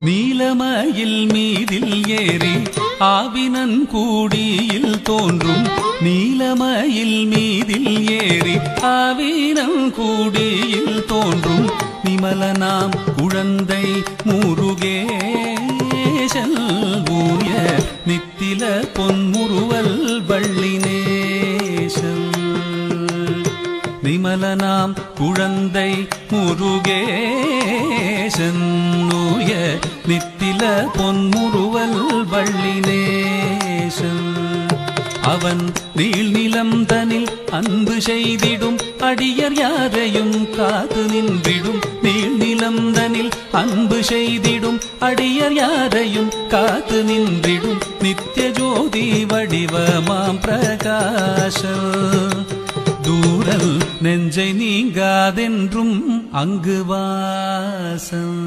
நீலமயில் மீதில் ஏறி ஆவினன் கூடியில் தோன்றும் நீலமயில் மீதில் ஏறி ஆவினன் கூடியில் தோன்றும் நிமலனாம் குழந்தை முருகேசன் ஊய நித்தில பொன்முறுவல் வள்ளினேசன் நிமலனாம் குழந்தை முருகேசன் ஊய நித்தில பொன்முறுவல் வள்ளினேசன் அவன் நீள்நிலம் தனில் அன்பு செய்திடும் அடியர் யாரையும் காத்து நின்றிடும் நீள்நிலம் தனில் அன்பு செய்திடும் அடியர் யாரையும் காத்து நின்றிடும் நித்திய ஜோதி வடிவமாம் பிரகாச தூரல் நெஞ்சை நீங்காதென்றும் அங்கு வாசம்.